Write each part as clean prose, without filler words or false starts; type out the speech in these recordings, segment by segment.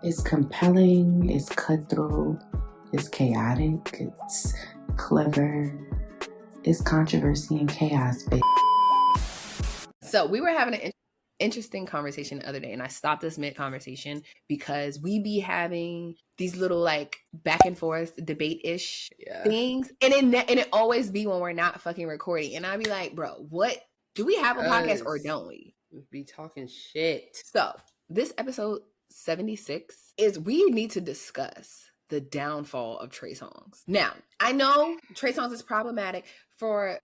It's compelling, it's cutthroat, it's chaotic, it's clever, it's controversy and chaos, baby. So we were having an interesting conversation the other day, and I stopped this mid-conversation because we be having these little like back and forth debate-ish things, and it always be when we're not fucking recording, and I'd be like, bro, what? Do we have a podcast or don't we? We be talking shit. So this episode 76 is we need to discuss the downfall of Trey Songz. Now, I know Trey Songz is problematic for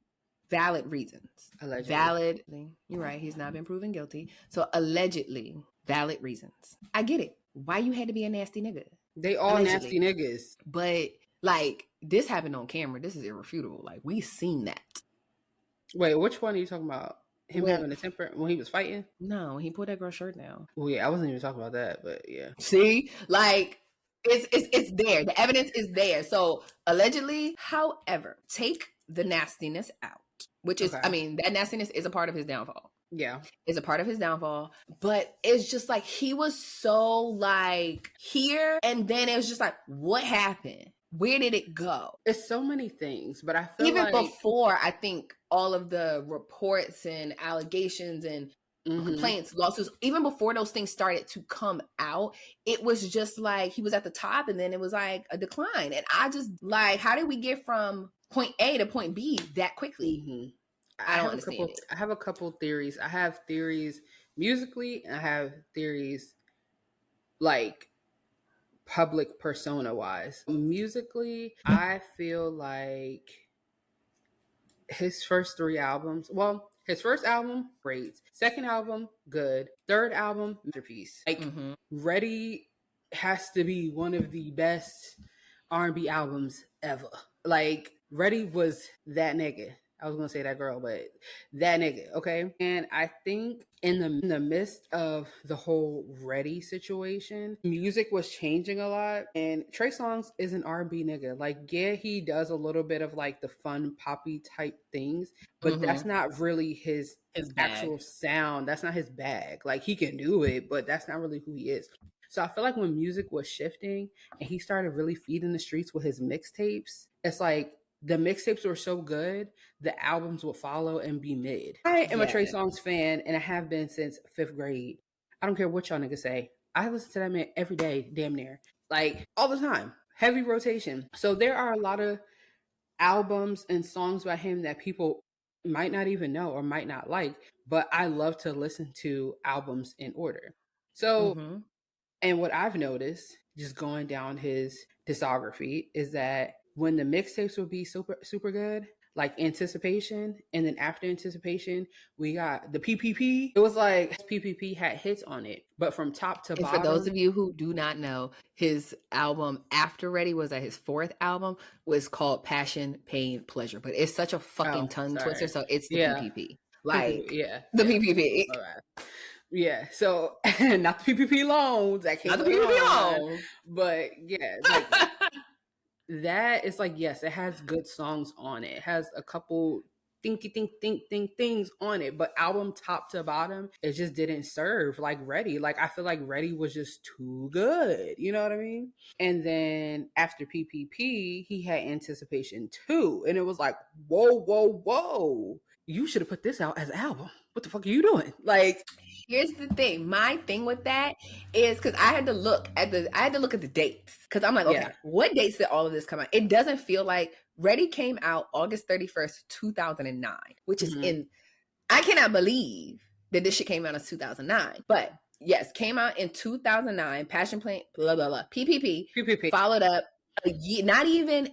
valid reasons. Allegedly. Validly. You're right. He's not been proven guilty. So allegedly, valid reasons. I get it. Why you had to be a nasty nigga? They all allegedly. Nasty niggas. But like this happened on camera. This is irrefutable. Like we seen that. Wait, which one are you talking about? Him having a temper when he was fighting? No, he pulled that girl's shirt down. Well, yeah, I wasn't even talking about that, but yeah. See, like it's there. The evidence is there. So allegedly, however, take the nastiness out, which is, I mean, that nastiness is a part of his downfall. Yeah, is a part of his downfall. But it's just like he was so like here, and then it was just like, what happened? Where did it go? It's so many things, but I feel even like before, I think all of the reports and allegations and complaints, lawsuits, even before those things started to come out, it was just like he was at the top and then it was like a decline. And I just like, how did we get from point A to point B that quickly? I don't understand it. I have a couple theories. I have theories musically, and I have theories like public persona wise. Musically, I feel like his first 3 albums, well, his first album, great. Second album, good. Third album, masterpiece. Like, Ready has to be one of the best R&B albums ever. Like, Ready was that nigga. I was going to say that girl, but that nigga, okay? And I think in the midst of the whole Ready situation, music was changing a lot. And Trey Songz is an R&B nigga. Like, yeah, he does a little bit of like the fun poppy type things, but that's not really his actual sound. That's not his bag. Like, he can do it, but that's not really who he is. So I feel like when music was shifting and he started really feeding the streets with his mixtapes, it's like, the mixtapes were so good, the albums will follow and be mid. I am a Trey Songz fan, and I have been since 5th grade. I don't care what y'all niggas say. I listen to that man every day, damn near. Like, all the time. Heavy rotation. So there are a lot of albums and songs by him that people might not even know or might not like, but I love to listen to albums in order. So, and what I've noticed, just going down his discography, is that when the mixtapes would be super, super good, like Anticipation, and then after Anticipation, we got the PPP. It was like PPP had hits on it, but from top to bottom. For those of you who do not know, his album after Ready was that his 4th album was called Passion, Pain, Pleasure, but it's such a fucking tongue twister, so it's the PPP. Like, the PPP. All right. Yeah, so not the PPP loans. That came not the PPP loans. But yeah, like, that is like, yes, it has good songs on it. It has a couple things on it, but album top to bottom, it just didn't serve like Ready. Like, I feel like Ready was just too good. You know what I mean? And then after PPP, he had Anticipation 2, and it was like, whoa. You should have put this out as an album. What the fuck are you doing? Like, here's the thing. My thing with that is because I had to look at the dates, because I'm like, okay, what dates did all of this come out? It doesn't feel like Ready came out August 31st, 2009, which is I cannot believe that this shit came out in 2009. But yes, came out in 2009. Passion Play, blah blah blah. PPP followed up a year, not even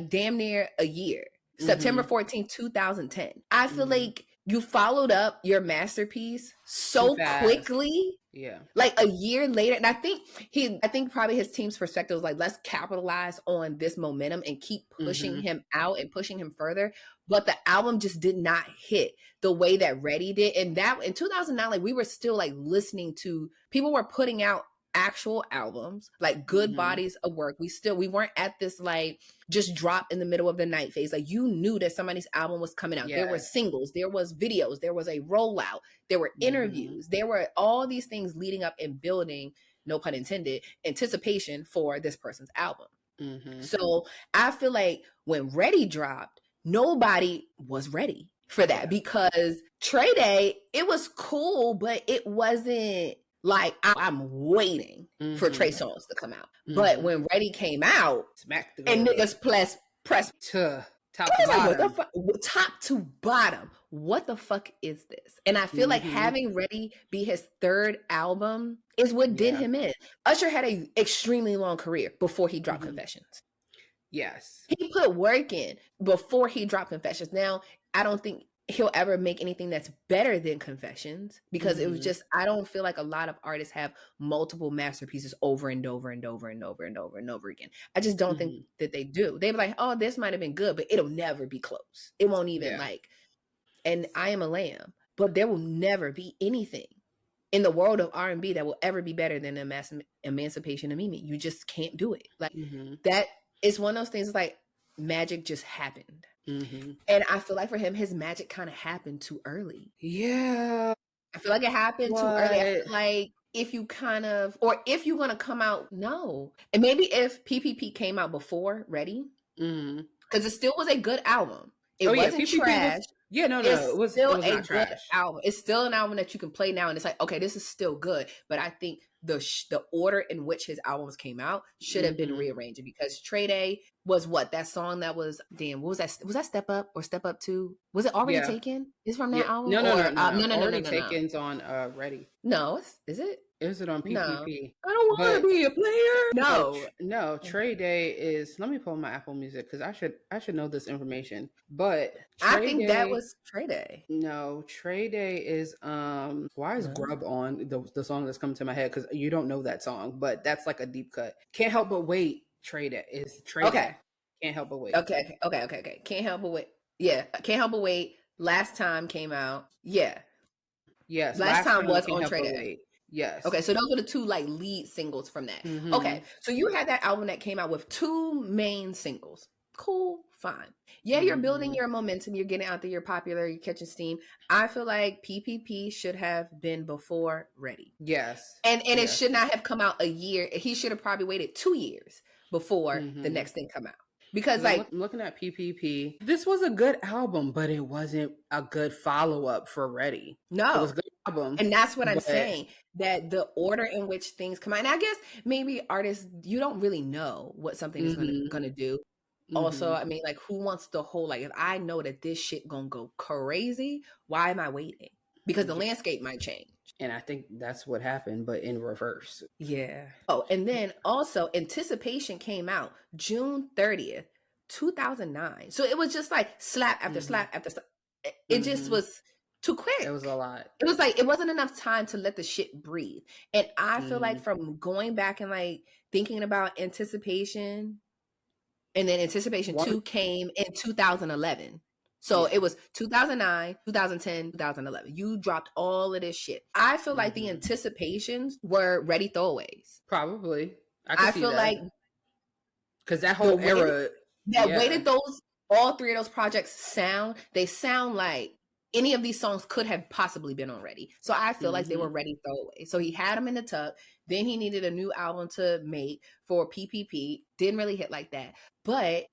damn near a year. September 14th, 2010. I feel like you followed up your masterpiece so quickly. Yeah. Like a year later. And I think probably his team's perspective was like, let's capitalize on this momentum and keep pushing him out and pushing him further. But the album just did not hit the way that Ready did. And that in 2009, like, we were still like listening to, people were putting out actual albums, like good bodies of work. We weren't at this like just drop in the middle of the night phase. Like, you knew that somebody's album was coming out. There were singles, there was videos, there was a rollout, there were interviews, there were all these things leading up and building no pun intended, anticipation for this person's album. Mm-hmm. So I feel like when Ready dropped, nobody was ready for that because Trey Day, it was cool, but it wasn't like I'm waiting for Trey Songz to come out. But when Ready came out, smack the and niggas press to top to bottom. Top to bottom. What the fuck is this? And I feel like having Ready be his third album is what did him in. Usher had an extremely long career before he dropped Confessions. Yes. He put work in before he dropped Confessions. Now, I don't think he'll ever make anything that's better than Confessions because it was just, I don't feel like a lot of artists have multiple masterpieces over and over and over and over and over and over again. I just don't think that they do. They're like, oh, this might have been good, but it'll never be close. It won't even and I Am a Lamb, but there will never be anything in the world of R&B that will ever be better than Emancipation of Mimi. You just can't do it. Like that is one of those things like magic just happened. And I feel like for him, his magic kind of happened too early. Yeah. I feel like it hhappened too early. I feel like if you kind of, or if you're going to come out, no. And maybe if PPP came out before Ready, because it still was a good album. It wasn't trash. It was still a good album. It's still an album that you can play now, and it's like, okay, this is still good. But I think the order in which his albums came out should have been rearranged because Trey Day was what that song that was. Damn, what was that? Was that Step Up or Step Up 2? Was it Already Taken? Is from that album? No. Already Taken's on Ready. No, is it? Is it on PPP? No. I don't want to be a player. No. Trey Day is. Let me pull my Apple Music because I should know this information. But I think that was Trey Day. No, Trey Day is. Why is Grub on the song that's coming to my head? Because you don't know that song, but that's like a deep cut. Can't Help But Wait. Trey Day is Trey Day. Can't Help But Wait. Okay. Can't Help But Wait. Yeah, Can't Help But Wait. Last Time came out. Yeah. Yes. Last Time was on Trey Day. Wait. Yes. Okay, so those were the two like lead singles from that. Okay, so you had that album that came out with two main singles. Cool, fine. Yeah, you're building your momentum. You're getting out there. You're popular. You're catching steam. I feel like PPP should have been before Ready. Yes. And it should not have come out a year. He should have probably waited 2 years before the next thing come out. Because like I'm looking at PPP, this was a good album, but it wasn't a good follow-up for Ready. No. It was a good album. And that's what I'm saying, that the order in which things come out. And I guess maybe artists, you don't really know what something is gonna do. Also, I mean, like, who wants the whole, like, if I know that this shit gonna go crazy, why am I waiting? Because the landscape might change. And I think that's what happened, but in reverse. Yeah. Oh, and then also Anticipation came out June 30th, 2009. So it was just like slap after slap after slap. It just was too quick. It was a lot. It was like, it wasn't enough time to let the shit breathe. And I feel like from going back and like thinking about Anticipation, and then Anticipation 2 came in 2011. So it was 2009, 2010, 2011. You dropped all of this shit. I feel like the anticipations were Ready throwaways. Probably. I feel like because that whole era weighted those, all three of those projects they sound like any of these songs could have possibly been on Ready. So I feel like they were Ready throwaways. So he had them in the tuck. Then he needed a new album to make for PPP. Didn't really hit like that. But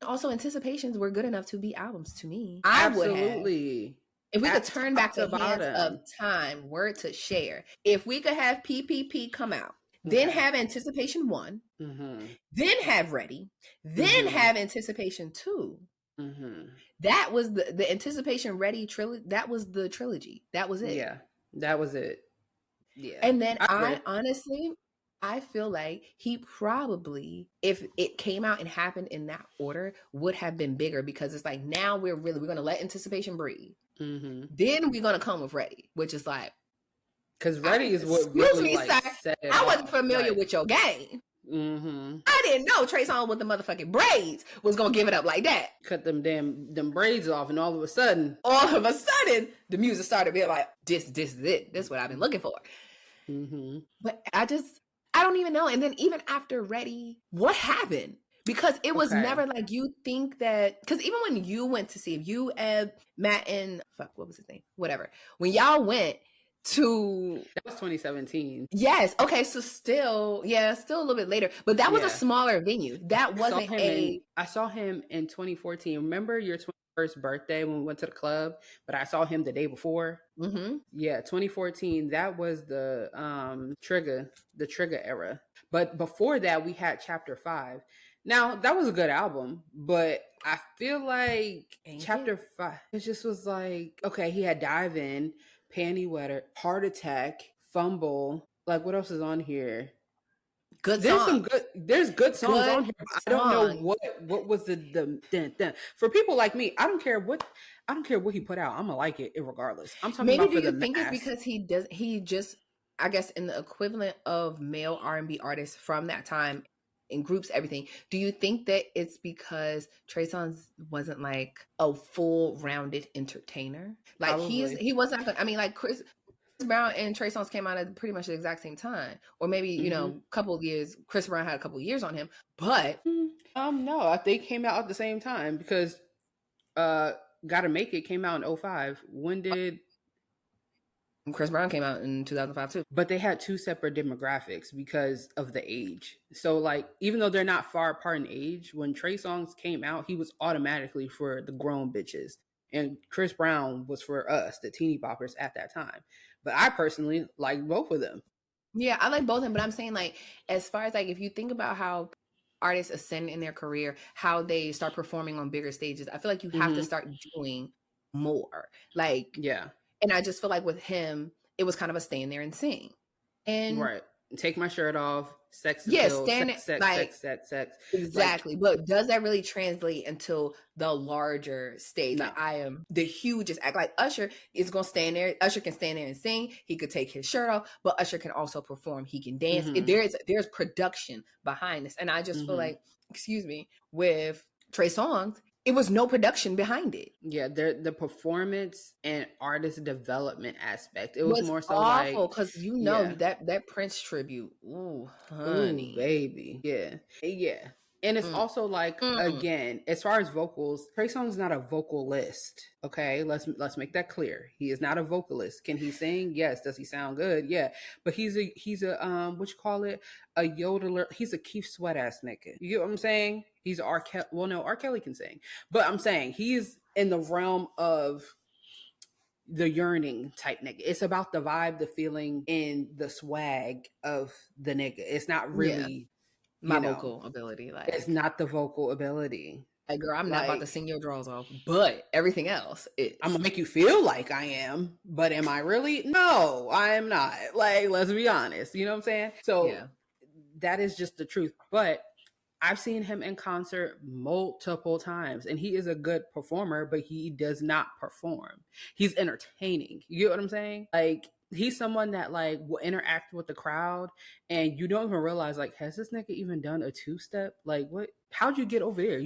also Anticipations were good enough to be albums to me. Absolutely. If we could turn back the hands of time, word to share. If we could have PPP come out, then have Anticipation 1, then have Ready, then have Anticipation 2. That was the Anticipation Ready trilogy. That was the trilogy. That was it. Yeah, that was it. Yeah. And then I honestly, I feel like he probably, if it came out and happened in that order, would have been bigger because it's like, now we're going to let Anticipation breathe. Then we're going to come with Ready, which is like, because Ready is what excuse me, sir. I wasn't familiar with your game. I didn't know Trey Songz with the motherfucking braids was gonna give it up like that. Cut them braids off, and all of a sudden, the music started being like, this is it. This is what I've been looking for. But I don't even know. And then even after Ready, what happened? Because it was never like, you think that, because even when you went to see, if you, Matt, and what was his name? Whatever. When y'all went, to That was 2017. Yes. Okay. So still a little bit later, but that was a smaller venue. That wasn't I saw him in 2014. Remember your 21st birthday when we went to the club, but I saw him the day before. Mm-hmm. Yeah, 2014. That was the Trigger era. But before that, we had Chapter 5. Now that was a good album, but I feel like Chapter 5, it just was like, okay, he had Dive In, Panty Wetter, Heart Attack, Fumble. Like, what else is on here? Good There's songs. There's good songs on here. I don't know what was the for people like me. I don't care what he put out. I'm gonna like it regardless. I'm talking about for the mass. Maybe do you think it's because he just, I guess, in the equivalent of male R&B artists from that time, in groups, everything. Do you think that it's because Trey Songz wasn't like a full rounded entertainer? Like he wasn't. I mean, like Chris Brown and Trey Songz came out at pretty much the exact same time, or maybe a couple of years. Chris Brown had a couple of years on him, but no, I think came out at the same time because Gotta Make It came out in 2005. When did Chris Brown came out in 2005 too? But they had two separate demographics because of the age. So like, even though they're not far apart in age, when Trey Songz came out, he was automatically for the grown bitches. And Chris Brown was for us, the teeny boppers at that time. But I personally like both of them. Yeah, I like both of them. But I'm saying, like, as far as like, if you think about how artists ascend in their career, how they start performing on bigger stages, I feel like you have to start doing more. Like, yeah. And I just feel like with him, it was kind of a stand there and sing. And right. Take my shirt off. Sex. Yes, yeah, sex. Exactly. Like, but does that really translate into the larger stage? No. Like, I am the hugest act. Like Usher is gonna stand there. Usher can stand there and sing. He could take his shirt off, but Usher can also perform. He can dance. There's production behind this. And I just feel like, with Trey Songz, it was no production behind it. Yeah, the performance and artist development aspect. It was more so awful because that Prince tribute. Ooh, honey, ooh, baby, yeah. And it's also like, again, as far as vocals, Trey Songz is not a vocalist. Okay, let's make that clear. He is not a vocalist. Can he sing? Yes. Does he sound good? Yeah. But he's a what you call it? A yodeler. He's a Keith Sweat ass nigga. You get what I'm saying? He's R. Kelly. Well, no, R. Kelly can sing, but I'm saying he's in the realm of the yearning type nigga. It's about the vibe, the feeling, and the swag of the nigga. It's not really my vocal ability. Like, it's not the vocal ability. Like, girl, I'm not about to sing your drawers off, but everything else is. I'm gonna make you feel like I am, but am I really? No, I am not. Like, let's be honest. You know what I'm saying? So that is just the truth. But I've seen him in concert multiple times, and he is a good performer, but he does not perform. He's entertaining. You get what I'm saying? Like, he's someone that like will interact with the crowd, and you don't even realize, like, has this nigga even done a two-step? Like, what? How'd you get over there?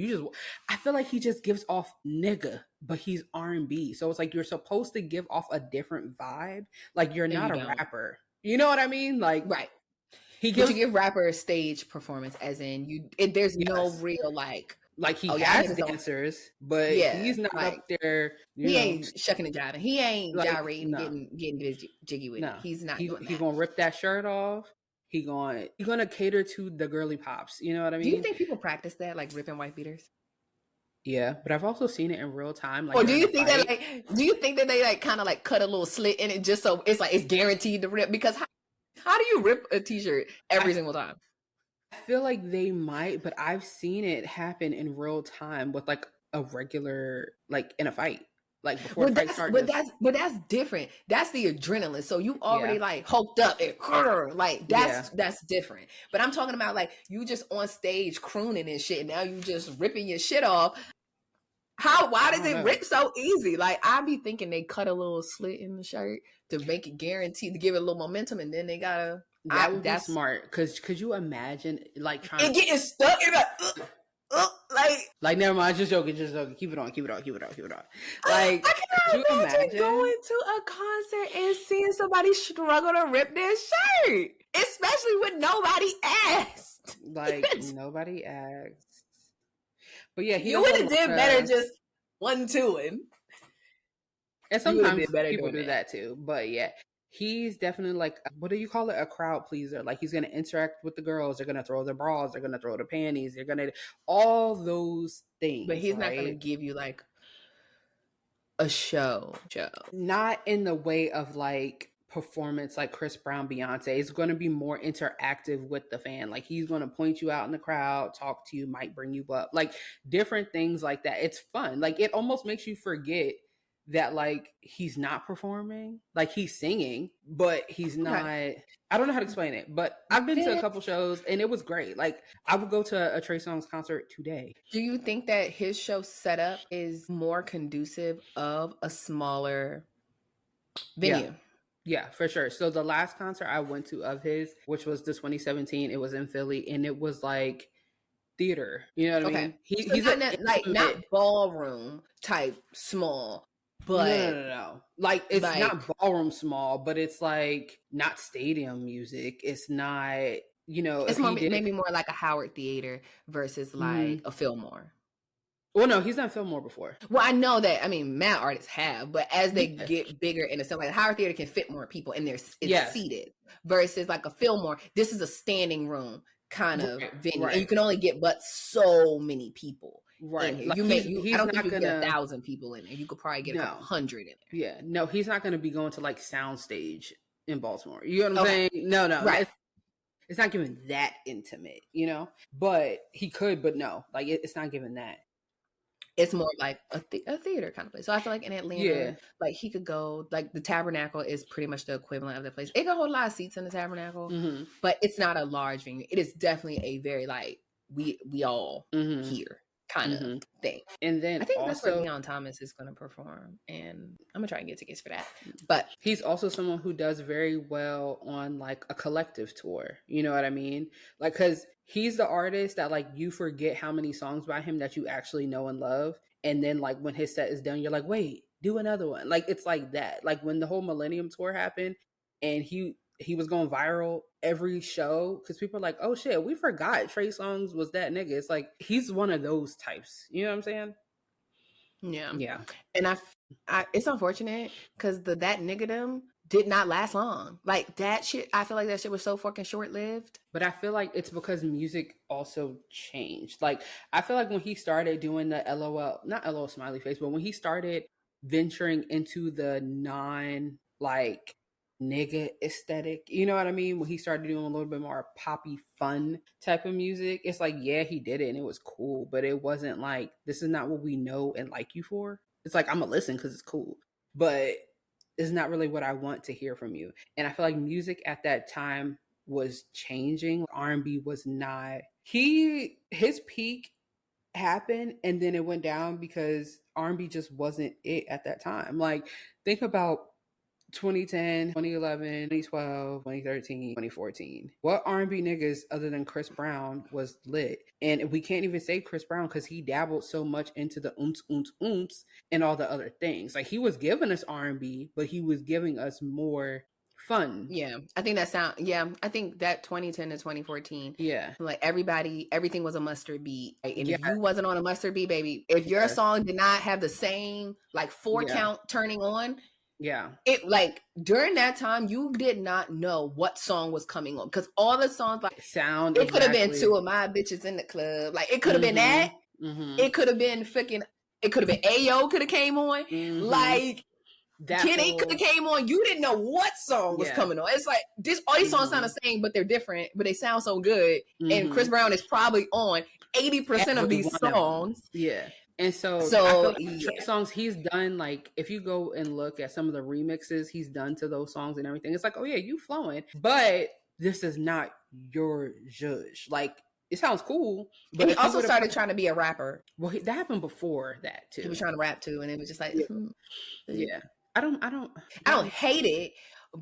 I feel like he just gives off nigga, but he's R&B. So it's like you're supposed to give off a different vibe. Like, you're not a rapper. You know what I mean? Like, right. You give rapper a stage performance, as in there's no real like he has dancers, but he's not up there. He ain't shucking and jiving. He ain't gyrating, getting jiggy with it. He's not. He's gonna rip that shirt off. He's gonna cater to the girly pops. You know what I mean? Do you think people practice that, like ripping white beaters? Yeah, but I've also seen it in real time. Like, or do you think that they like kind of like cut a little slit in it just so it's like it's guaranteed to rip? Because how do you rip a t-shirt every single time? I feel like they might, but I've seen it happen in real time with like a regular, like in a fight, like before the fight starts. But that's different. That's the adrenaline. So you already like hulked up and like that's different. But I'm talking about like you just on stage crooning and shit. And now you just ripping your shit off. Why does it rip so easy? Like, I be thinking they cut a little slit in the shirt to make it guaranteed, to give it a little momentum, and then they gotta. That would be smart. Cause could you imagine like trying and getting stuck in like never mind, just joking. Keep it on. Like, I cannot imagine going to a concert and seeing somebody struggle to rip their shirt, especially when nobody asked. Like, nobody asked. But yeah, you would have did better just 1-2 him. And sometimes people do that too. But yeah, he's definitely like, what do you call it? A crowd pleaser. Like he's going to interact with the girls. They're going to throw their bras. They're going to throw the panties. They're going to, all those things. But he's not going to give you like a show. Not in the way of like performance like Chris Brown, Beyonce. It's going to be more interactive with the fan. Like he's going to point you out in the crowd, talk to you, might bring you up, like different things like that. It's fun. Like it almost makes you forget that like he's not performing, like he's singing, but he's not. I don't know how to explain it, but I've been to a couple shows and it was great. Like I would go to a Trey Songz concert today. Do you think that his show setup is more conducive of a smaller venue? Yeah, for sure. So the last concert I went to of his, which was the 2017, it was in Philly, and it was like theater. You know what I mean? He's not ballroom type small. But no. Like it's not ballroom small, but it's like not stadium music. It's not, it's maybe more like a Howard Theater versus like a Fillmore. Well, no, he's done Fillmore before. Well, I know that. I mean, mad artists have, but as they get bigger in the stuff, like Howard Theater can fit more people, and it's seated. Versus like a Fillmore, this is a standing room kind of venue, and you can only get but so many people in here. Like I don't think you can get 1,000 people in there. You could probably get a couple hundred in there. Yeah, no, he's not going to be going to like Soundstage in Baltimore. You know what I'm saying? No, right. It's not giving that intimate, But he could, but no, like it's not giving that. It's more like a theater kind of place. So I feel like in Atlanta, like he could go, like the Tabernacle is pretty much the equivalent of the place. It can hold a lot of seats in the Tabernacle, but it's not a large venue. It is definitely a very like, we all here kind of thing. And then I think that's where Leon Thomas is going to perform, and I'm gonna try and get tickets for that. But he's also someone who does very well on like a collective tour. You know what I mean? Like, because he's the artist that like you forget how many songs by him that you actually know and love, and then like when his set is done, you're like, wait, do another one. Like it's like that. Like when the whole Millennium Tour happened, and he was going viral every show because people are like, oh shit, we forgot Trey Songz was that nigga. It's like he's one of those types. You know what I'm saying? Yeah. And I it's unfortunate because that niggadom did not last long. Like that shit, I feel like that shit was so fucking short lived. But I feel like it's because music also changed. Like I feel like when he started doing the not LOL smiley face, but when he started venturing into the non like nigga aesthetic, you know what I mean? When he started doing a little bit more poppy fun type of music, it's like, yeah, he did it and it was cool, but it wasn't like, this is not what we know and like you for. It's like, I'm gonna listen because it's cool, but it's not really what I want to hear from you. And I feel like music at that time was changing. R&B was not, his peak happened and then it went down because R&B just wasn't it at that time. Like think about 2010, 2011, 2012, 2013, 2014. What R&B niggas other than Chris Brown was lit? And we can't even say Chris Brown because he dabbled so much into the oomps and all the other things. Like he was giving us R&B, but he was giving us more fun. Yeah. I think I think that 2010 to 2014. Yeah. Like everything was a mustard beat. And if you wasn't on a mustard beat, baby, if your song did not have the same like 4 count turning on, it like during that time you did not know what song was coming on because all the songs like sound it could have been 2 of my bitches in the club, like it could have been that, it could have been it could have been Ayo could have came on, like that Kid A could have came on. You didn't know what song was coming on. It's like all these songs sound the same, but they're different, but they sound so good. And Chris Brown is probably on 80% of these songs. Yeah. And so I feel like Trey Songz, he's done like, if you go and look at some of the remixes he's done to those songs and everything, it's like, oh yeah, you flowing, but this is not your judge. Like it sounds cool, but and he also started trying to be a rapper. Well, that happened before that too. He was trying to rap too, and it was just like, yeah. I don't hate it,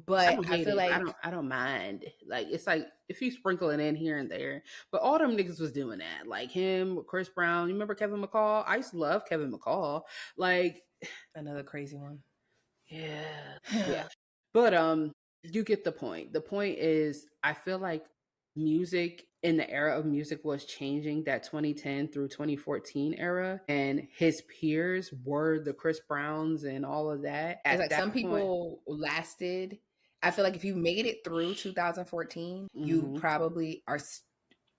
but I feel like I don't mind. Like it's like if you sprinkle it in here and there, but all them niggas was doing that. Like him, Chris Brown. You remember Kevin McCall? I used to love Kevin McCall. Like another crazy one. Yeah. But you get the point. The point is, I feel like music in the era of music was changing, that 2010 through 2014 era, and his peers were the Chris Browns and all of that. It's like some people lasted I feel like if you made it through 2014, you probably are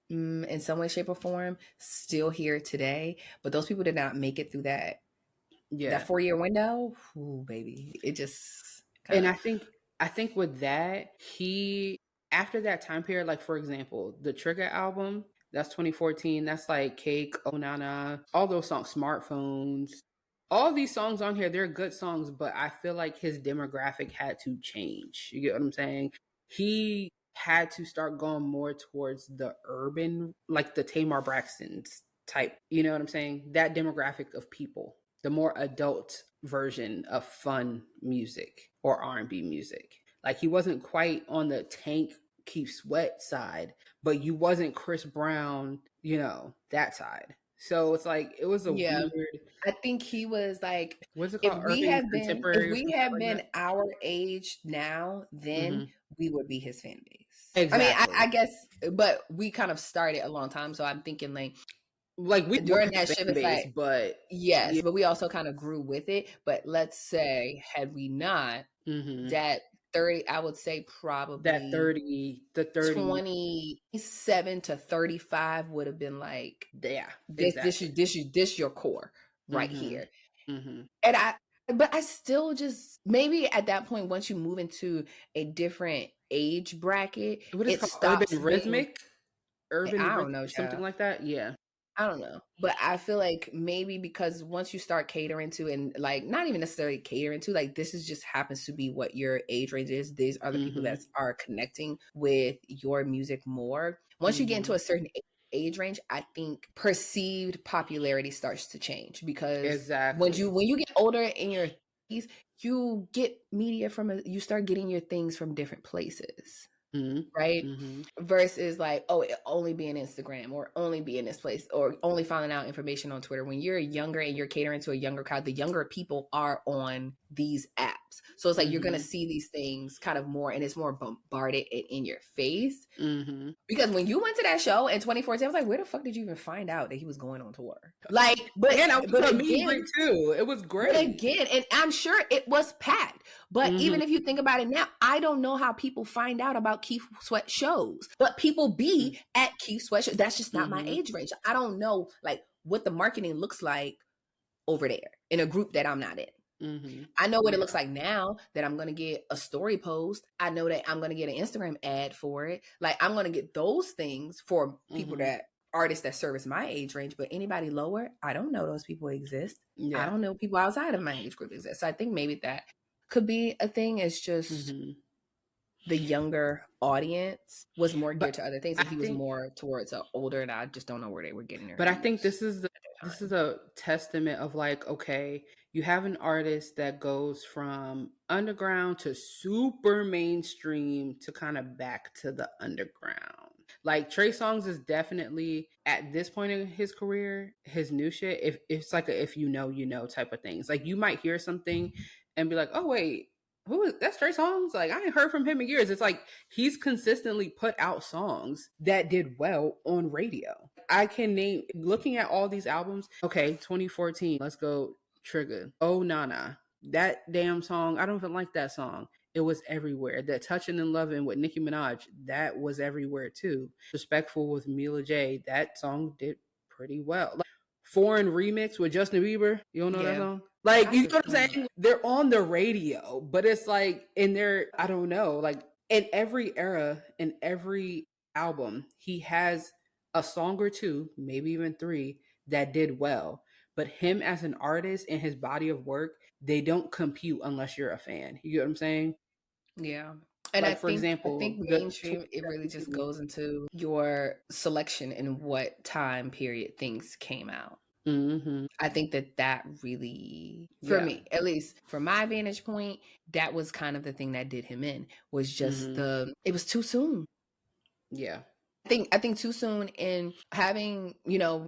in some way, shape, or form still here today. But those people did not make it through that 4-year window. Ooh, baby, it just and I think with that, he, after that time period, like for example, the Trigger album, that's 2014. That's like Cake, Oh Nana, all those songs, Smartphones. All these songs on here, they're good songs, but I feel like his demographic had to change. You get what I'm saying? He had to start going more towards the urban, like the Tamar Braxton's type. You know what I'm saying? That demographic of people, the more adult version of fun music or R&B music. Like he wasn't quite on the Tank Keith Sweat side, but you wasn't Chris Brown, that side. So it's like it was a weird. I think he was like, what's it called? If we had been our age now, then we would be his fan base. Exactly. I mean, I guess, but we kind of started a long time, so I'm thinking like we during that shift, it's like, but yes, but we also kind of grew with it. But let's say, had we not, that 30, I would say probably that 30, 27 to 35 would have been like, this your core right here. And but I still just, maybe at that point, once you move into a different age bracket, it stops urban rhythmic, I don't know, something like that. Yeah. I don't know. But I feel like maybe because once you start catering to, and like not even necessarily catering to, like this is just happens to be what your age range is. These are the people that are connecting with your music more. Once you get into a certain age range, I think perceived popularity starts to change, because when you get older in your 30s, you get media you start getting your things from different places. Right? Versus like, oh, it only be in Instagram, or only be in this place, or only finding out information on Twitter. When you're younger and you're catering to a younger crowd, the younger people are on these apps. So it's like you're going to see these things kind of more, and it's more bombarded in your face. Because when you went to that show in 2014, I was like, where the fuck did you even find out that he was going on tour? Like, but again, too. It was great. But again, and I'm sure it was packed. But even if you think about it now, I don't know how people find out about Keith Sweat shows, but people be at Keith Sweat shows. That's just not my age range. I don't know like what the marketing looks like over there in a group that I'm not in. I know what it looks like now that I'm going to get a story post. I know that I'm going to get an Instagram ad for it. Like I'm going to get those things for people artists that service my age range, but anybody lower, I don't know those people exist. I don't know people outside of my age group exist. So I think maybe that could be a thing. It's just the younger audience was more geared to other things, and he was more towards an older, and I just don't know where they were getting their But I think this is a testament of like, okay, you have an artist that goes from underground to super mainstream to kind of back to the underground. Like Trey Songz is definitely at this point in his career, his new shit, if it's like if you know type of things. Like you might hear something and be like, oh wait, that's Trey Songz? Like I ain't heard from him in years. It's like he's consistently put out songs that did well on radio. I can name, looking at all these albums, okay, 2014, let's go Trigger. Oh Nana. That damn song, I don't even like that song. It was everywhere. That Touching and Loving with Nicki Minaj, that was everywhere too. Respectful with Mila J, that song did pretty well. Like, Foreign Remix with Justin Bieber, you don't know that song? Like, you know what I'm saying? They're on the radio, but it's like in their, I don't know, like in every era, in every album, he has a song or two, maybe even three, that did well. But him as an artist and his body of work, they don't compute unless you're a fan. You get what I'm saying? Yeah. And like, for example, I think mainstream, it really just goes into your selection and what time period things came out. I think that really, for me, at least from my vantage point, that was kind of the thing that did him in, was just it was too soon. Yeah. I think too soon in having,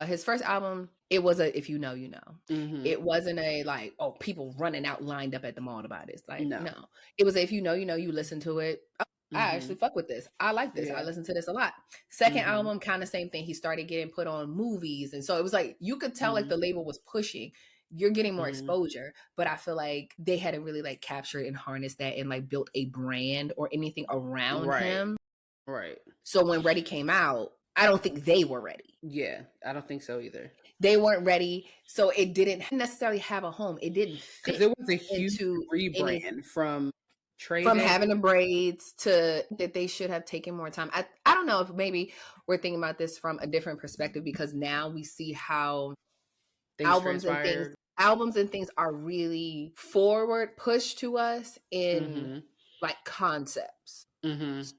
his first album, it was a, if you know, you know. It wasn't a like, oh, people running out lined up at the mall to buy this. Like, no. It was a, if you know, you listen to it. Oh, I actually fuck with this. I like this. I listen to this a lot. Second album, kind of same thing. He started getting put on movies. And so it was like, you could tell like the label was pushing you're getting more exposure, but I feel like they hadn't really like captured and harnessed that and like built a brand or anything around him. Right. So when Ready came out, I don't think they were ready. Yeah, I don't think so either. They weren't ready, so it didn't necessarily have a home. It didn't fit. Because it was a huge rebrand from having the braids to that they should have taken more time. I don't know if maybe we're thinking about this from a different perspective because now we see how albums and things are really forward pushed to us in like concepts.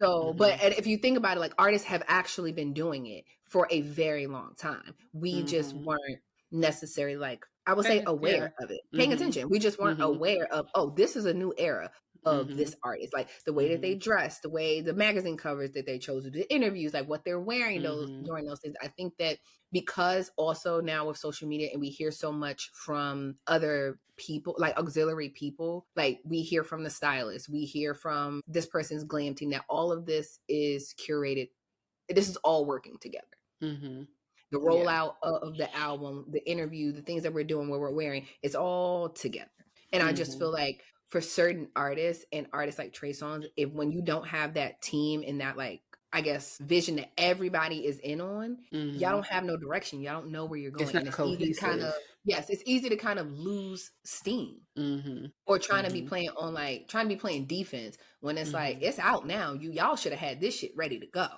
So, but and if you think about it, like artists have actually been doing it for a very long time. We just weren't necessarily like, I would say aware of it, paying attention. We just weren't aware of, oh, this is a new era of this artist, like the way that they dress, the way the magazine covers that they chose to do interviews, like what they're wearing during those things. I think that because also now with social media and we hear so much from other people, like auxiliary people, like we hear from the stylist, we hear from this person's glam team, that all of this is curated. This is all working together. The rollout of the album, the interview, the things that we're doing, what we're wearing, it's all together. And I just feel like for certain artists and artists like Trey Songz, if when you don't have that team and that like, I guess, vision that everybody is in on, y'all don't have no direction. Y'all don't know where you're going. It's not easy to kind of, it's easy to kind of lose steam or trying to be playing defense when it's like, it's out now. Y'all should have had this shit ready to go.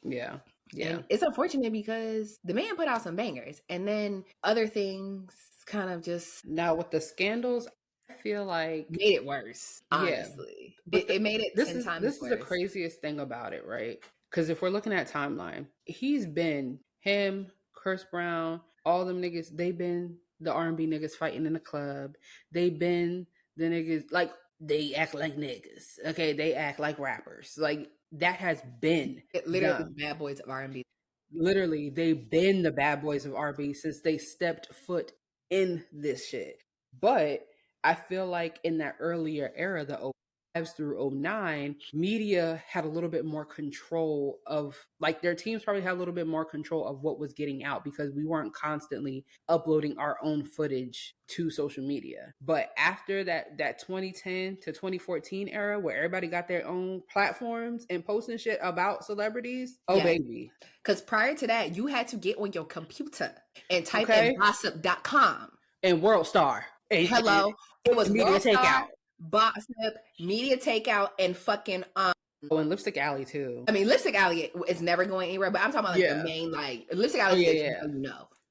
Yeah. And it's unfortunate because the man put out some bangers and then other things kind of just. Now with the scandals, I feel like made it worse, honestly. It made it 10 times worse. This is the craziest thing about it, right? Because if we're looking at timeline, he's been, him, Chris Brown, all them niggas, they been the R&B niggas fighting in the club. They been the niggas, like, they act like niggas. Okay, they act like rappers. Like, that has been literally the bad boys of R&B. Literally, they've been the bad boys of R&B since they stepped foot in this shit. But I feel like in that earlier era, the 05s through 09, media had a little bit more control of, like, their teams probably had a little bit more control of what was getting out because we weren't constantly uploading our own footage to social media. But after that 2010 to 2014 era where everybody got their own platforms and posting shit about celebrities, baby. Because prior to that, you had to get on your computer and type in gossip.com. And World Star. Hello. It was Media Takeout, Gossip, Media Takeout, and fucking and Lipstick Alley too. I mean, Lipstick Alley is never going anywhere, but I'm talking about like the main, like Lipstick Alley.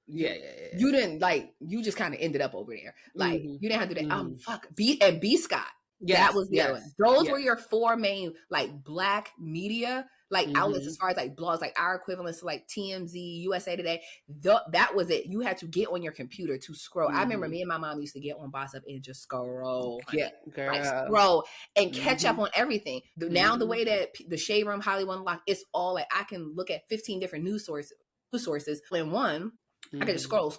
You didn't like. You just kind of ended up over there. Like you didn't have to do that. B Scott. That was the other one. Those were your four main like black media like outlets as far as like blogs, like our equivalents to like TMZ, USA Today. That was it. You had to get on your computer to scroll. I remember me and my mom used to get on Gossip and just scroll. Like scroll and catch up on everything. Now the way that the Shade Room, Hollywood Unlocked, it's all like I can look at 15 different news sources in one. I can just scroll,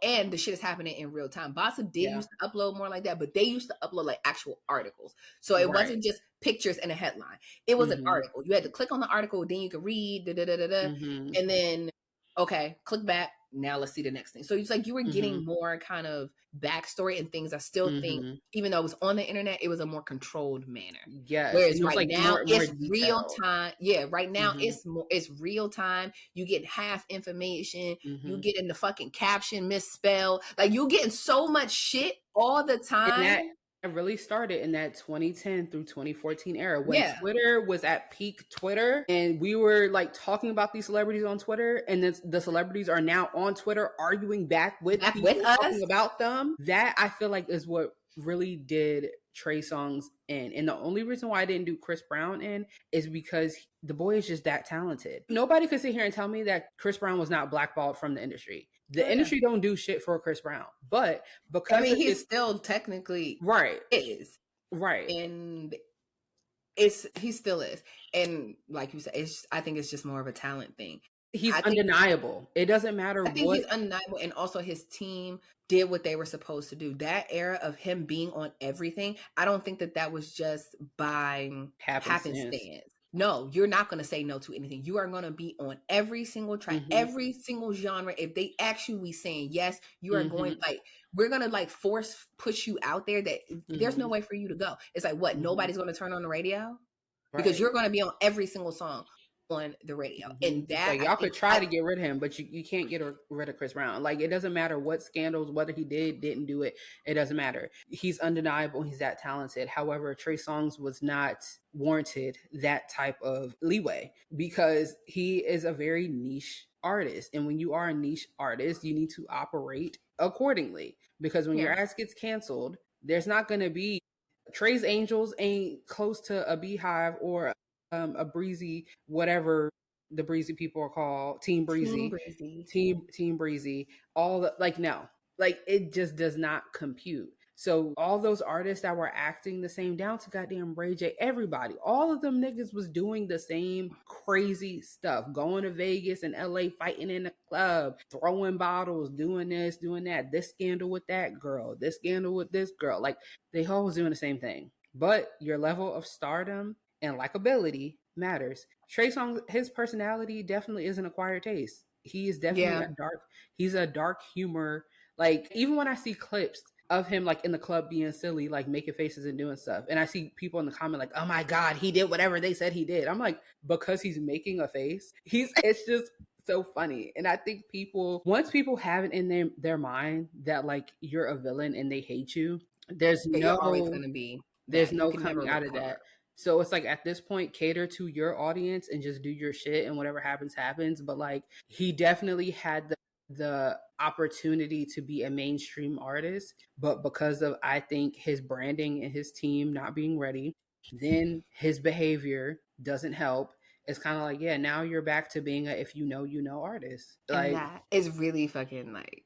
and the shit is happening in real time. Gossip did used to upload more like that, but they used to upload like actual articles. So it wasn't just pictures and a headline. It was an article. You had to click on the article, then you could read, and then, okay, click back. Now let's see the next thing. So it's like you were getting more kind of backstory and things. I still think, even though it was on the internet, it was a more controlled manner. Yes. Whereas right now it's real time. Yeah, right now it's real time. You get half information. You get in the fucking caption misspelled. Like you getting so much shit all the time. It really started in that 2010 through 2014 era when Twitter was at peak Twitter and we were like talking about these celebrities on Twitter and then the celebrities are now on Twitter arguing back with us talking about them. That I feel like is what really did Trey Songz in. And the only reason why I didn't do Chris Brown in is because the boy is just that talented. Nobody could sit here and tell me that Chris Brown was not blackballed from the industry. The industry don't do shit for Chris Brown, but because he's still technically is right, and he still is, and like you said, I think it's just more of a talent thing. He's undeniable. It doesn't matter. He's undeniable, and also his team did what they were supposed to do. That era of him being on everything, I don't think that was just by happenstance. no, you're not going to say no to anything. You are going to be on every single track, every single genre. If they ask you, we saying yes. You are going, like, we're going to like push you out there that there's no way for you to go. It's like, what? Nobody's going to turn on the radio? Because you're going to be on every single song on the radio. And that, like, y'all could try to get rid of him, but you can't get rid of Chris Brown. Like, it doesn't matter what scandals, whether he didn't do it, it doesn't matter. He's undeniable. He's that talented. However, Trey Songz was not warranted that type of leeway because he is a very niche artist. And when you are a niche artist, you need to operate accordingly, because when your ass gets canceled, there's not going to be Trey's Angels ain't close to a Beehive or a Breezy, whatever the Breezy people are called, Team Breezy. Team Breezy. All the, like, no, like, it just does not compute. So all those artists that were acting the same, down to goddamn Ray J, everybody, all of them niggas was doing the same crazy stuff, going to Vegas and LA, fighting in the club, throwing bottles, doing this, doing that, this scandal with that girl, this scandal with this girl. Like, they all was doing the same thing. But your level of stardom and likability matters. Trey Songz, his personality definitely is an acquired taste. He is definitely he's a dark humor. Like, even when I see clips of him, like, in the club being silly, like making faces and doing stuff, and I see people in the comment like, oh my God, he did whatever they said he did. I'm like, because he's making a face, it's just so funny. And I think once people have it in their mind that, like, you're a villain and they hate you, you're always going to be. There's no coming out of that. So it's like, at this point, cater to your audience and just do your shit, and whatever happens, happens. But, like, he definitely had the opportunity to be a mainstream artist, but because of, I think, his branding and his team not being ready, then his behavior doesn't help. It's kind of like, yeah, now you're back to being a if you know artist. Like, and that is really fucking, like,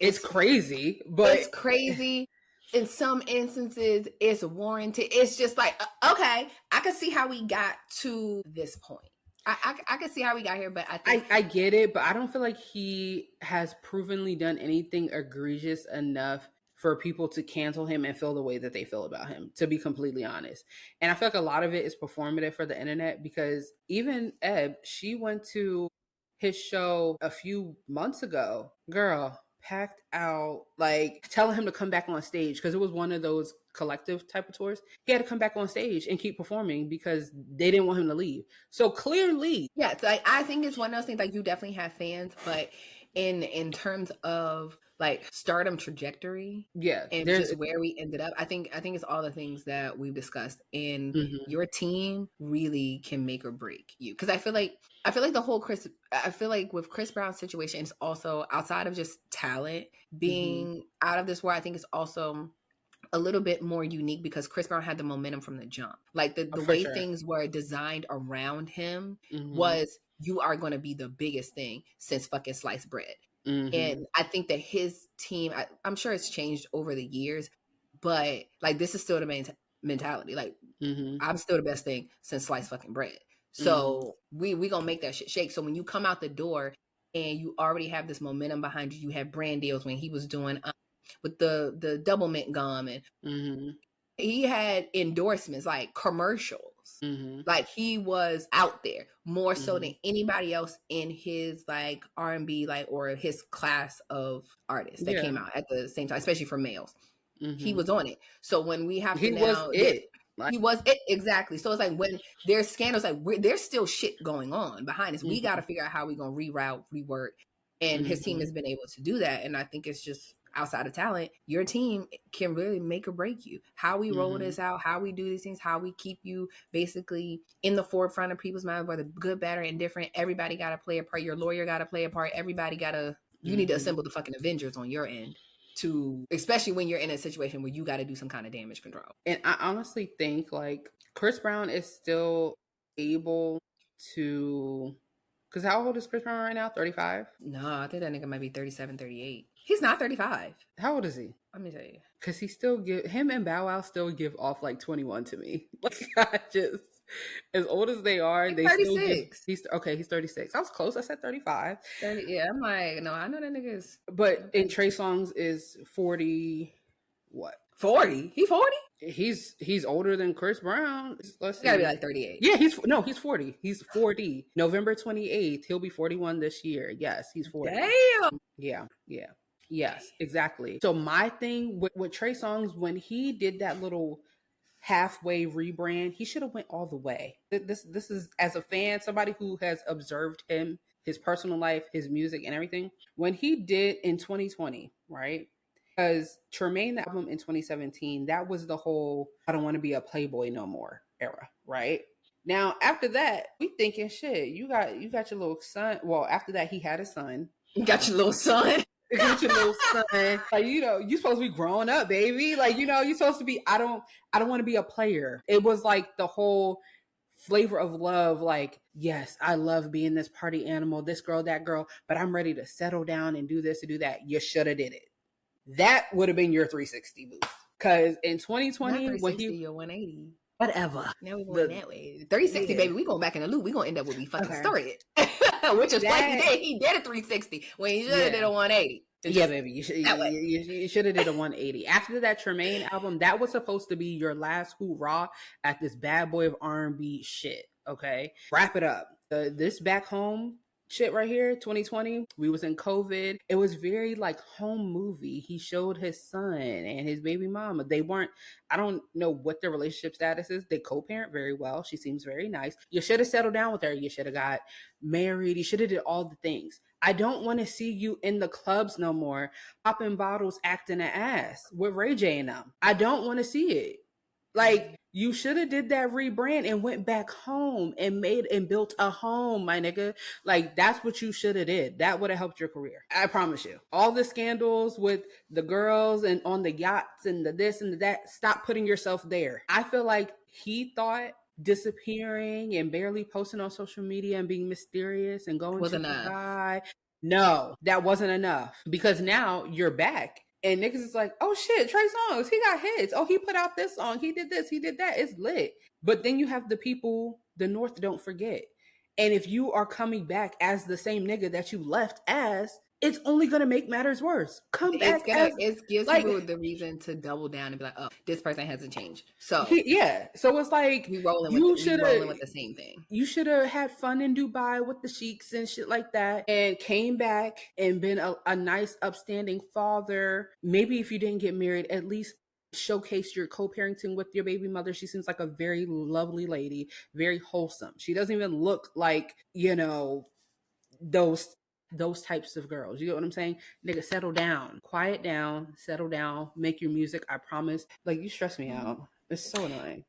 it's crazy, but it's crazy. In some instances, it's warranted. It's just like, okay, I can see how we got to this point. I can see how we got here, but I get it, but I don't feel like he has provenly done anything egregious enough for people to cancel him and feel the way that they feel about him, to be completely honest. And I feel like a lot of it is performative for the internet, because even Eb, she went to his show a few months ago. Girl, packed out, like, telling him to come back on stage, because it was one of those collective type of tours. He had to come back on stage and keep performing because they didn't want him to leave. So clearly, yeah, it's like, I think it's one of those things, like, you definitely have fans, but in terms of, like, stardom trajectory, and just where we ended up, I think it's all the things that we've discussed, and your team really can make or break you. Because I feel like the whole with Chris Brown's situation, it's also, outside of just talent being out of this world, I think it's also a little bit more unique because Chris Brown had the momentum from the jump. Like, the way things were designed around him was, you are going to be the biggest thing since fucking sliced bread. And I think that his team, I'm sure it's changed over the years, but, like, this is still the mentality. Like, I'm still the best thing since sliced fucking bread. So we gonna make that shit shake. So when you come out the door and you already have this momentum behind you, you have brand deals when he was doing with the double mint gum, and he had endorsements, like commercials. Like, he was out there more so than anybody else in his, like, R&B, like, or his class of artists that came out at the same time, especially for males. He was on it. So when we have to now, he was it, exactly. So it's like, when there's scandals, like, there's still shit going on behind us. We got to figure out how we're gonna reroute, rework, and his team has been able to do that. And I think it's just, outside of talent, your team can really make or break you. How we roll this out, how we do these things, how we keep you basically in the forefront of people's minds, whether good, bad, or indifferent. Everybody got to play a part. Your lawyer got to play a part. Everybody got to, you need to assemble the fucking Avengers on your end, to, especially when you're in a situation where you got to do some kind of damage control. And I honestly think, like, Chris Brown is still able to, because how old is Chris Brown right now? 35? No, I think that nigga might be 37, 38. He's not 35. How old is he? Let me tell you. Because him and Bow Wow still give off like 21 to me. Like, I just, as old as they are, they 36. Still give, he's 36. I was close. I said 35. 30, yeah, I'm like, no, I know that nigga is. But in Trey Songz is 40, what? 40. He 40? He's older than Chris Brown. Let's see. Gotta be like 38. Yeah, he's 40. He's 40. November 28th. He'll be 41 this year. Yes, he's 40. Damn. Yeah. Yes, exactly. So my thing with Trey Songz, when he did that little halfway rebrand, he should have went all the way. This is, as a fan, somebody who has observed him, his personal life, his music, and everything. When he did in 2020, right? Because Tremaine, the album in 2017, that was the whole "I don't want to be a playboy no more" era, right? Now after that, we thinking, shit, you got your little son. Well, after that, he had a son. You got your little son. Get your little son. Like, you supposed to be growing up, baby. Like, you're supposed to be, I don't want to be a player. It was like the whole flavor of love. Like, yes, I love being this party animal, this girl, that girl, but I'm ready to settle down and do this and do that. You should have did it. That would have been your 360 move. Because in 2020, when your 180. Whatever. Now we're going that way. 360, baby. We going back in the loop. We gonna end up with we fucking started. Which is what he did. He did a 360 when he should have did a 180. Yeah, baby. You should have did a 180. After that Tremaine album, that was supposed to be your last hoorah at this bad boy of R&B shit. Okay, wrap it up. This back home shit right here, 2020, we was in COVID. It was very like home movie. He showed his son and his baby mama. They weren't, I don't know what their relationship status is. They co-parent very well. She seems very nice. You should have settled down with her. You should have got married. You should have did all the things. I don't want to see you in the clubs no more, popping bottles, acting an ass with Ray J and them. I don't want to see it. Like, you should have did that rebrand and went back home and made and built a home, my nigga. Like, that's what you should have did. That would have helped your career. I promise you. All the scandals with the girls and on the yachts and the this and the that, stop putting yourself there. I feel like he thought disappearing and barely posting on social media and being mysterious and going to Dubai. No, that wasn't enough. Because now you're back. And niggas is like, oh shit, Trey Songz, he got hits. Oh, he put out this song. He did this. He did that. It's lit. But then you have the people, the North don't forget. And if you are coming back as the same nigga that you left as, it's only going to make matters worse. Come back. It gives people the reason to double down and be like, oh, this person hasn't changed. So So it's like, we rolling with the same thing. You should have had fun in Dubai with the sheiks and shit like that, and came back and been a nice, upstanding father. Maybe if you didn't get married, at least showcase your co-parenting with your baby mother. She seems like a very lovely lady, very wholesome. She doesn't even look like, those types of girls. You get what I'm saying? Nigga, settle down. Quiet down. Settle down. Make your music. I promise. Like, you stress me out. It's so annoying.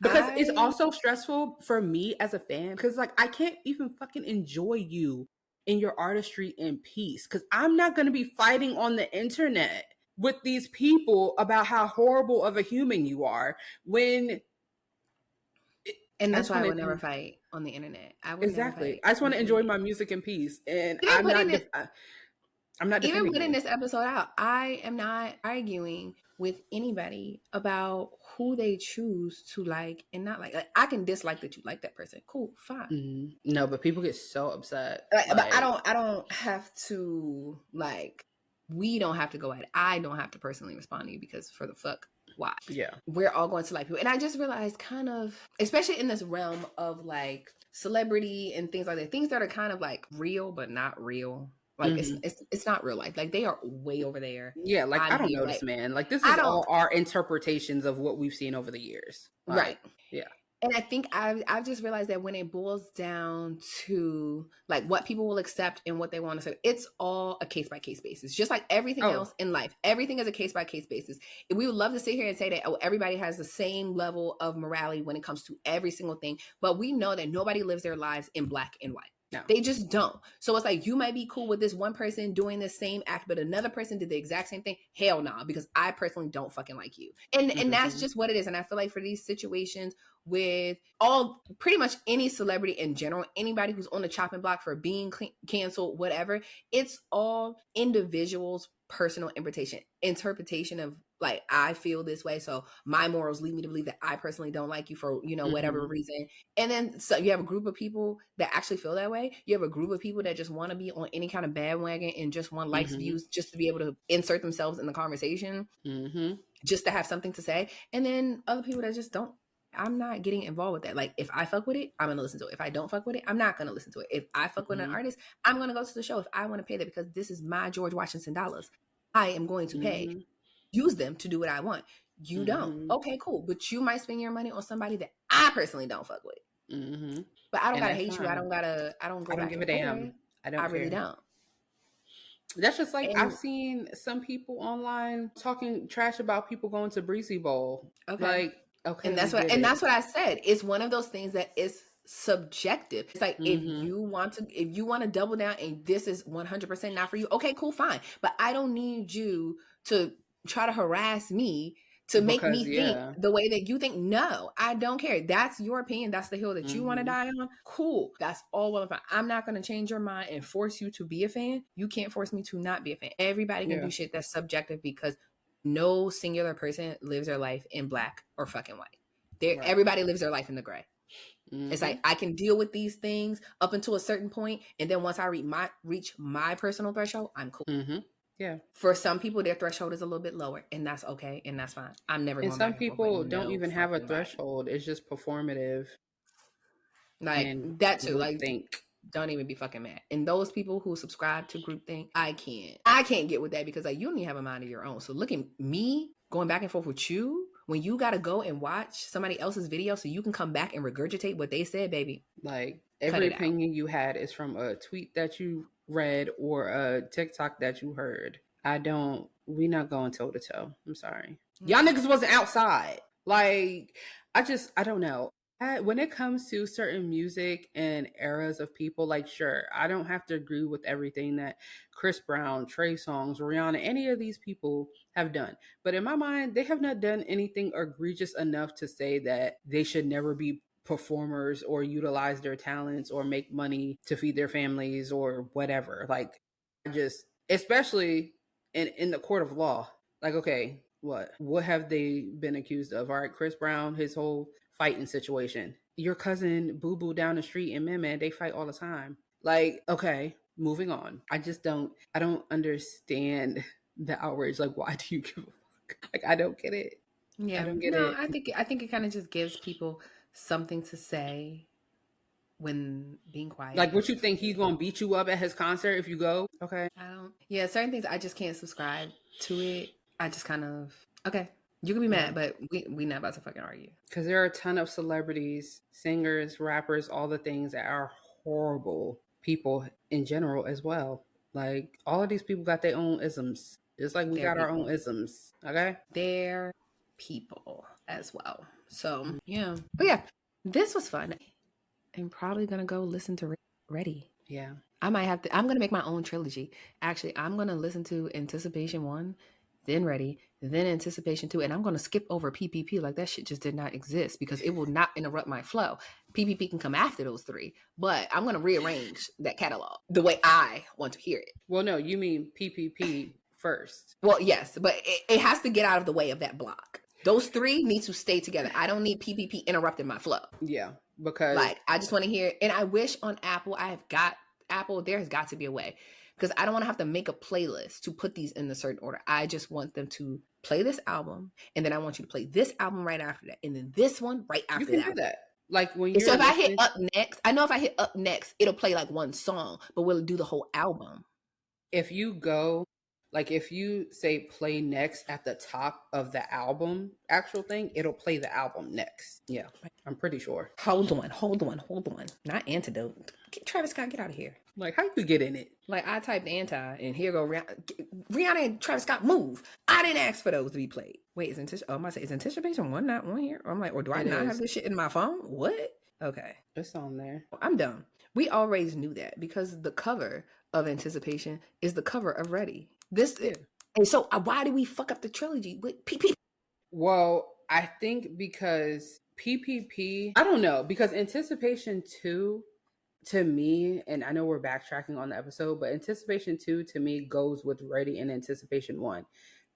Because it's also stressful for me as a fan. Because, like, I can't even fucking enjoy you in your artistry in peace. Because I'm not going to be fighting on the internet with these people about how horrible of a human you are when... And that's why I would never fight on the internet. I would exactly. Never fight. I just want to enjoy my music in peace, and I'm not. Even putting this episode out, I am not arguing with anybody about who they choose to like and not like. I can dislike that you like that person. Cool, fine. Mm-hmm. No, but people get so upset. But I don't have to like. We don't have to go at it. I don't have to personally respond to you because for the fuck. Why? Yeah. We're all going to like people. And I just realized kind of, especially in this realm of like celebrity and things like that, things that are kind of like real, but not real. Like it's not real life. Like they are way over there. Yeah. Like I don't know this man. Like this is all our interpretations of what we've seen over the years. Like, right. Yeah. And I think I've just realized that when it boils down to like what people will accept and what they want to say, it's all a case by case basis. Just like everything else in life, everything is a case by case basis. And we would love to sit here and say that everybody has the same level of morality when it comes to every single thing, but we know that nobody lives their lives in black and white. No. They just don't. So it's like you might be cool with this one person doing the same act, but another person did the exact same thing. Hell no, because I personally don't fucking like you. And that's just what it is. And I feel like for these situations with pretty much any celebrity in general, anybody who's on the chopping block for being canceled, whatever, it's all individuals' personal interpretation of like, I feel this way, so my morals lead me to believe that I personally don't like you for, whatever reason. And then so you have a group of people that actually feel that way. You have a group of people that just want to be on any kind of bandwagon and just want likes, views, just to be able to insert themselves in the conversation. just to have something to say. And then other people that just don't. I'm not getting involved with that. Like, if I fuck with it, I'm gonna listen to it. If I don't fuck with it, I'm not gonna listen to it. If I fuck with an artist, I'm gonna go to the show if I want to pay that, because this is my George Washington dollars. I am going to pay. Use them to do what I want. You don't. Okay, cool. But you might spend your money on somebody that I personally don't fuck with. But I don't gotta hate you. I don't give a damn. I really don't. That's just like, I've seen some people online talking trash about people going to Breezy Bowl. Okay. Like, okay. And that's what I said. It's one of those things that is subjective. It's like, if you want to double down and this is 100% not for you, okay, cool, fine. But I don't need you to try to harass me to make me think the way that you think. No, I don't care. That's your opinion. That's the hill that you want to die on. Cool. That's all well and fine. I'm not going to change your mind and force you to be a fan. You can't force me to not be a fan. Everybody can do shit that's subjective, because no singular person lives their life in black or fucking white. Everybody lives their life in the gray. It's like, I can deal with these things up until a certain point, and then once I reach my personal threshold, I'm cool. Yeah. For some people, their threshold is a little bit lower, and that's okay, and that's fine. I'm never. And some people don't even have a threshold. It's just performative. Like that too. Like, don't even be fucking mad. And those people who subscribe to groupthink, I can't get with that, because like, you don't even have a mind of your own. So look at me going back and forth with you when you got to go and watch somebody else's video so you can come back and regurgitate what they said, baby. Like, every opinion you had is from a tweet that you read or a TikTok that you heard. We not going toe to toe. I'm sorry. Y'all niggas wasn't outside. Like, I don't know. When it comes to certain music and eras of people, like, sure, I don't have to agree with everything that Chris Brown, Trey Songz, Rihanna, any of these people have done. But in my mind, they have not done anything egregious enough to say that they should never be performers or utilize their talents or make money to feed their families or whatever. Like, especially in the court of law, like, okay, what have they been accused of? All right, Chris Brown, his whole fighting situation, your cousin Boo Boo down the street in Man, they fight all the time. Like, okay, moving on. I don't understand the outrage. Like, why do you give a fuck? Like, I don't get it. Yeah, I don't get it. I think it kind of just gives people something to say when being quiet. Like, what you think, he's gonna beat you up at his concert if you go? Okay. Certain things I just can't subscribe to it. I just kind of, okay, you can be mad, but we not about to fucking argue. Because there are a ton of celebrities, singers, rappers, all the things that are horrible people in general as well. Like, all of these people got their own isms. Just like we got our own isms. Okay? They're people as well. So, yeah. But yeah, this was fun. I'm probably going to go listen to Ready. Yeah. I'm going to make my own trilogy. Actually, I'm going to listen to Anticipation 1, then Ready, then Anticipation 2, and I'm going to skip over PPP like that shit just did not exist, because it will not interrupt my flow. PPP can come after those three, but I'm going to rearrange that catalog the way I want to hear it. Well, no, you mean PPP first. Well, yes, but it has to get out of the way of that block. Those three need to stay together. I don't need PPP interrupting my flow. Yeah, because like, I just want to hear, and I wish on Apple, there has got to be a way, because I don't want to have to make a playlist to put these in a certain order. I just want them to play this album, and then I want you to play this album right after that, and then this one right after that. You can do that. Like, when you're so if I hit up next, I know if I hit up next, it'll play like one song, but will it do the whole album? If you go, like, if you say play next at the top of the album actual thing, it'll play the album next. Yeah, I'm pretty sure. Hold on. Not antidote. Travis Scott, get out of here. Like, how you get in it? Like, I typed anti, and here go Rihanna and Travis Scott move. I didn't ask for those to be played. Wait, is Anticipation 1 not 1 here? Or I'm like, or do I not have this shit in my phone? What? Okay. It's on there. I'm dumb. We always knew that, because the cover of Anticipation is the cover of Ready. And so why do we fuck up the trilogy with PPP? Well, I think because PPP, I don't know, because Anticipation 2 to me, and I know we're backtracking on the episode, but Anticipation 2 to me goes with Ready and Anticipation 1.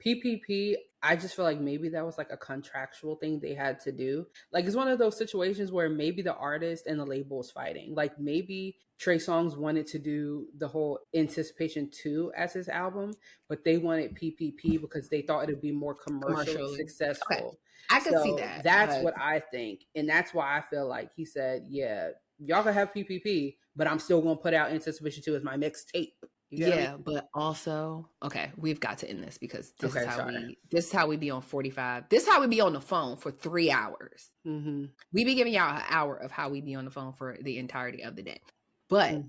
PPP, I just feel like maybe that was like a contractual thing they had to do. Like it's one of those situations where maybe the artist and the label is fighting. Like maybe Trey Songz wanted to do the whole Anticipation 2 as his album, but they wanted PPP because they thought it'd be more commercially successful. Okay. I could see that. That's what I think. And that's why I feel like he said, yeah, y'all can have PPP, but I'm still going to put out Anticipation 2 as my mixtape. Yeah, but also, okay, we've got to end this because this is how we be on 45. This is how we be on the phone for 3 hours. Mm-hmm. We be giving y'all an hour of how we be on the phone for the entirety of the day. But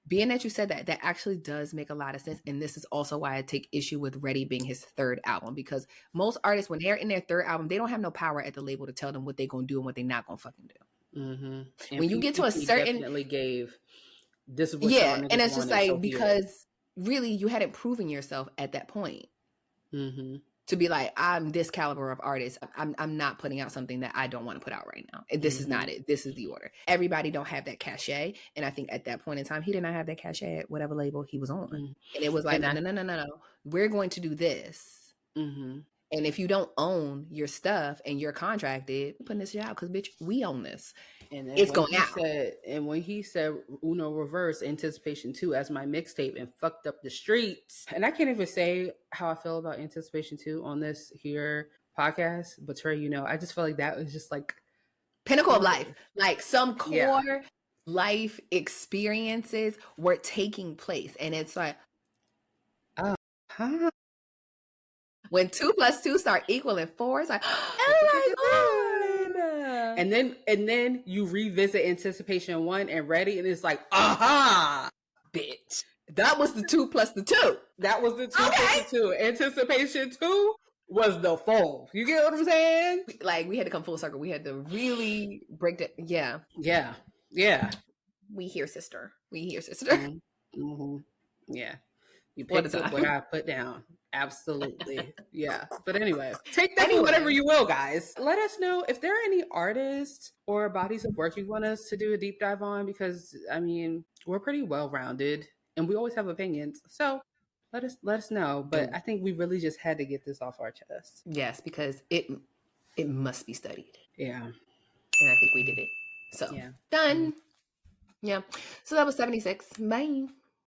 being that you said that, that actually does make a lot of sense. And this is also why I take issue with Ready being his third album, because most artists, when they're in their third album, they don't have no power at the label to tell them what they're going to do and what they're not going to fucking do. Mm-hmm. When you get to a certain... definitely gave... This is what and it's just like, because really you hadn't proven yourself at that point to be like, I'm this caliber of artist. I'm not putting out something that I don't want to put out right now. This is not it. This is the order. Everybody don't have that cachet. And I think at that point in time, he did not have that cachet at whatever label he was on. And it was like, no. We're going to do this. And if you don't own your stuff and you're contracted, putting this shit out because, bitch, we own this. And it's going out. And when he said Uno Reverse Anticipation 2 as my mixtape and fucked up the streets. And I can't even say how I feel about Anticipation 2 on this here podcast. But Trey, you know, I just feel like that was just like pinnacle of life. Like some core life experiences were taking place. And it's like, when 2 + 2 start equaling 4, it's like, oh my God. And then you revisit Anticipation 1 and Ready, and it's like, aha, bitch. That was the 2 + the 2. That was the 2 + the 2. Anticipation 2 was the 4. You get what I'm saying? Like, we had to come full circle. We had to really break that. Yeah. We here, sister. Yeah. You picked up what I put down. Absolutely. Yeah. But anyway, take that for whatever you will, guys. Let us know if there are any artists or bodies of work you want us to do a deep dive on, because I mean, we're pretty well-rounded and we always have opinions. So let us know. But I think we really just had to get this off our chest. Yes, because it must be studied. Yeah. And I think we did it. So done. Yeah. So that was 76. Bye.